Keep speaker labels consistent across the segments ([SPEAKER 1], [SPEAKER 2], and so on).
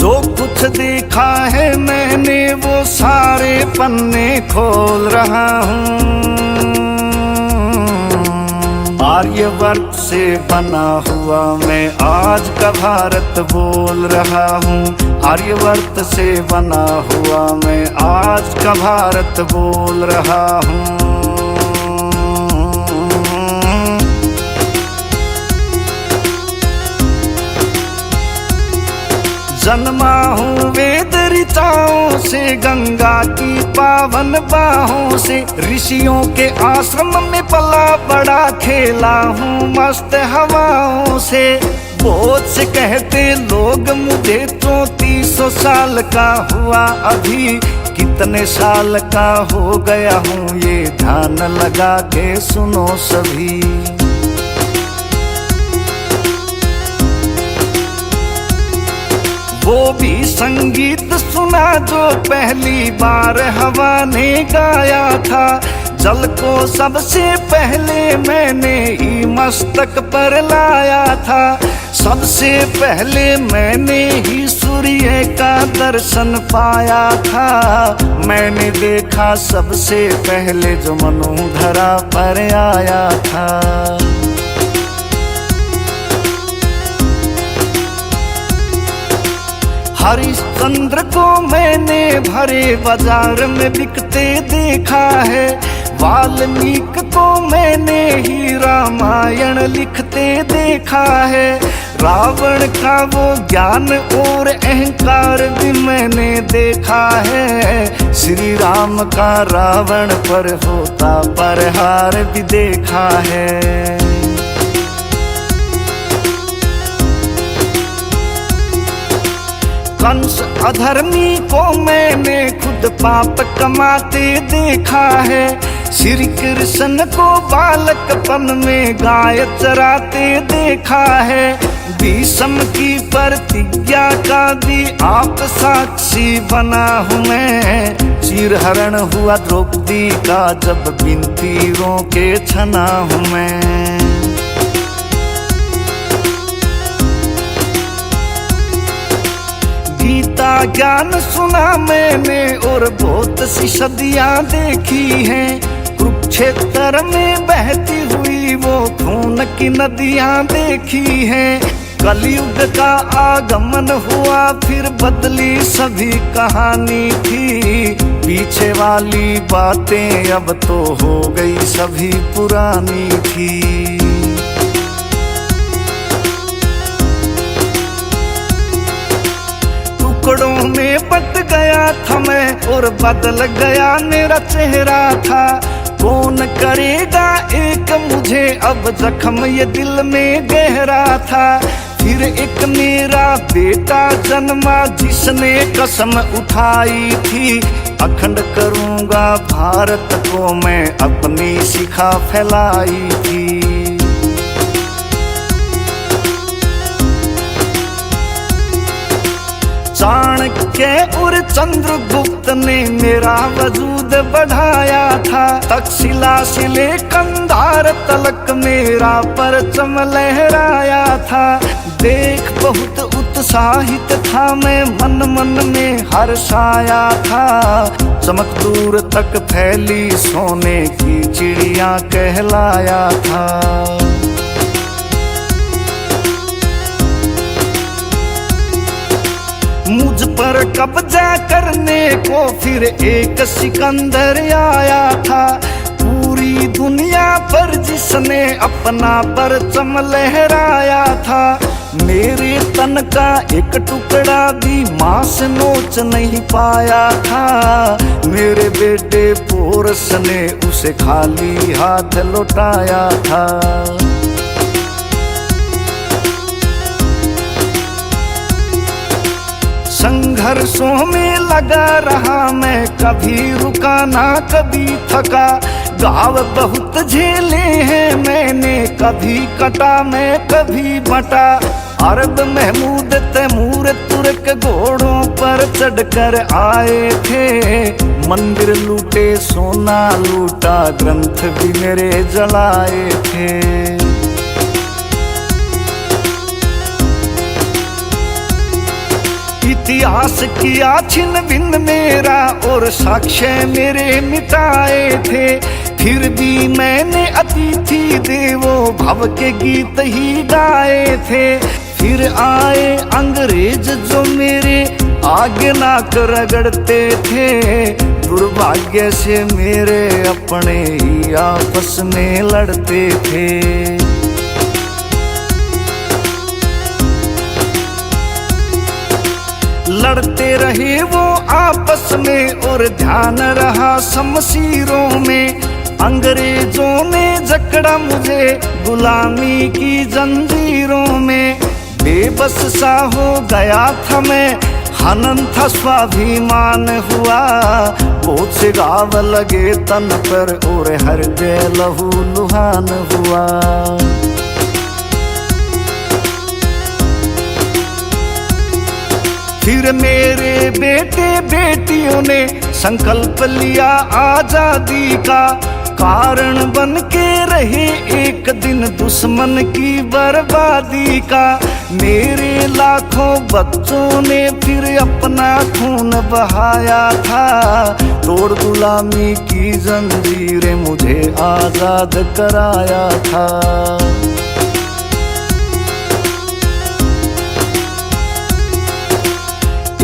[SPEAKER 1] जो कुछ देखा है मैंने वो सारे पन्ने खोल रहा हूँ। आर्यवर्त से बना हुआ मैं आज का भारत बोल रहा हूँ। आर्यवर्त से बना हुआ मैं आज का भारत बोल रहा हूँ। जन्मा हूँ वेद ऋचाओं से, गंगा की पावन बाहों से। ऋषियों के आश्रम में पला बड़ा, खेला हूँ मस्त हवाओं से। बहुत से कहते लोग मुझे 3400 साल का हुआ अभी, कितने साल का हो गया हूँ ये ध्यान लगा के सुनो सभी। वो भी संगीत सुना जो पहली बार हवा ने गाया था। जल को सबसे पहले मैंने ही मस्तक पर लाया था। सबसे पहले मैंने ही सूर्य का दर्शन पाया था। मैंने देखा सबसे पहले जो मनुधरा पर आया था। हरिश्चंद्र को मैंने भरे बाजार में बिकते देखा है। वाल्मीकि को मैंने ही रामायण लिखते देखा है। रावण का वो ज्ञान और अहंकार भी मैंने देखा है। श्री राम का रावण पर होता प्रहार भी देखा है। कंस अधर्मी को मैंने खुद पाप कमाते देखा है। श्री कृष्ण को बालकपन में गाय चराते देखा है। भीष्म की प्रतिज्ञा का भी आप साक्षी बना हूँ मैं। चीरहरण हुआ द्रौपदी का जब बिन तीरों के छना हूँ मैं। गीता ज्ञान सुना मैंने और बहुत सी सदियां देखी हैं। कुरुक्षेत्र में बहती हुई वो खून की नदियां देखी हैं। कलयुग का आगमन हुआ फिर बदली सभी कहानी थी। पीछे वाली बातें अब तो हो गई सभी पुरानी थी। टुकड़ों में बट गया था मैं और बदल गया मेरा चेहरा था। कौन करेगा एक मुझे अब जख्म ये दिल में गहरा था। फिर एक मेरा बेटा जन्मा जिसने कसम उठाई थी। अखंड करूंगा भारत को मैं अपनी शिखा फैलाई थी। चाणक्य और चंद्रगुप्त ने मेरा वजूद बढ़ाया था। तक्षशिला से ले कंधार तलक मेरा परचम लहराया था। देख बहुत उत्साहित था मैं, मन मन में हर्षाया था। चमक दूर तक फैली सोने की चिड़िया कहलाया था। मुझ पर कब्जा करने को फिर एक सिकंदर आया था। पूरी दुनिया पर जिसने अपना परचम लहराया था। मेरे तन का एक टुकड़ा भी मांस नोच नहीं पाया था। मेरे बेटे पोरस ने उसे खाली हाथ लौटाया था। संघर्षों में लगा रहा मैं, कभी रुका ना कभी थका। गाँव बहुत झेले हैं मैंने, कभी कटा मैं कभी बटा। अरब महमूद तैमूर तुर्क घोड़ों पर चढ़कर आए थे। मंदिर लूटे सोना लूटा, ग्रंथ भी मेरे जलाए थे। इतिहास किया छिन भिन्न मेरा और साक्ष्य मेरे मिटाए थे। फिर भी मैंने अतिथि देवो भव के गीत ही गाए थे। फिर आए अंग्रेज जो मेरे आगे नाक रगड़ते थे। दुर्भाग्य से मेरे अपने ही आपस में लड़ते थे। लड़ते रहे वो आपस में और ध्यान रहा शमशीरों में। अंग्रेजों ने जकड़ा मुझे गुलामी की जंजीरों में। बेबस सा हो गया था मैं, हनन था स्वाभिमान हुआ। बहुत से घाव लगे तन पर और हृदय लहू लुहान हुआ। फिर मेरे बेटे बेटियों ने संकल्प लिया आजादी का। कारण बन के रहे एक दिन दुश्मन की बर्बादी का। मेरे लाखों बच्चों ने फिर अपना खून बहाया था। तोड़ गुलामी की जंजीरें मुझे आजाद कराया था।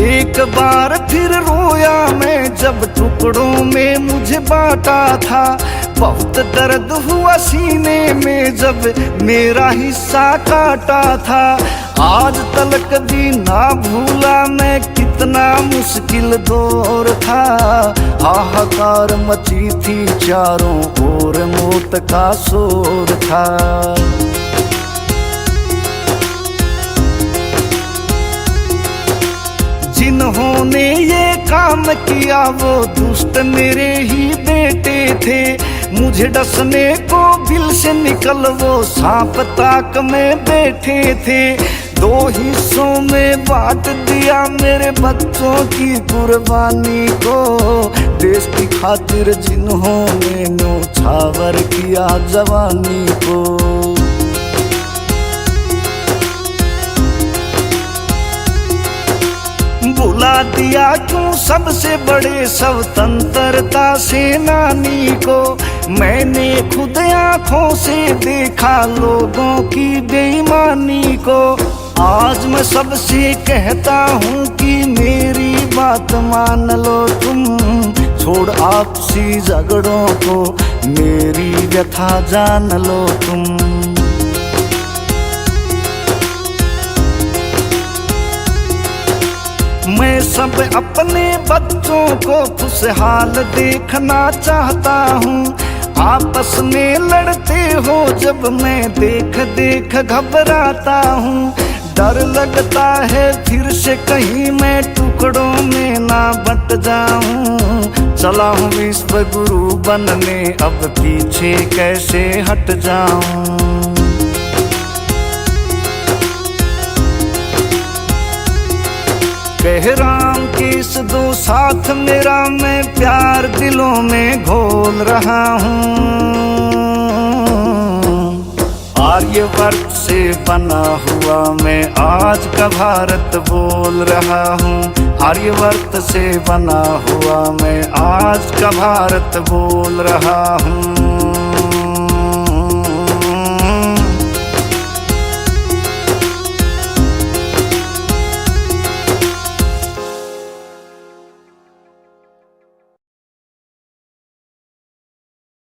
[SPEAKER 1] एक बार फिर रोया मैं जब टुकड़ों में मुझे बांटा था। बहुत दर्द हुआ सीने में जब मेरा हिस्सा काटा था। आज तलक भी ना भूला मैं कितना मुश्किल दौर था। हाहाकार मची थी चारों ओर, मौत का शोर था। जिन्होंने ये काम किया वो दुष्ट मेरे ही बेटे थे। मुझे डसने को बिल से निकल वो सांप ताक में बैठे थे। दो हिस्सों में बांट दिया मेरे बच्चों की कुर्बानी को। देश की खातिर जिन्होंने न्योछावर किया जवानी को। बुला दिया क्यों सबसे बड़े स्वतंत्रता सेनानी को। मैंने खुद आंखों से देखा लोगों की बेईमानी को। आज मैं सबसे कहता हूँ कि मेरी बात मान लो तुम। छोड़ आपसी झगड़ों को, मेरी व्यथा जान लो तुम। मैं सब अपने बच्चों को खुशहाल देखना चाहता हूँ। आपस में लड़ते हो जब मैं देख देख घबराता हूँ। डर लगता है फिर से कहीं मैं टुकड़ों में ना बट जाऊं। चला हूँ विश्व गुरु बनने, अब पीछे कैसे हट जाऊं। कह राम किस दो साथ मेरा, मैं प्यार दिलों में घोल रहा हूँ। आर्यवर्त से बना हुआ मैं आज का भारत बोल रहा हूँ। आर्यवर्त से बना हुआ मैं आज का भारत बोल रहा हूँ।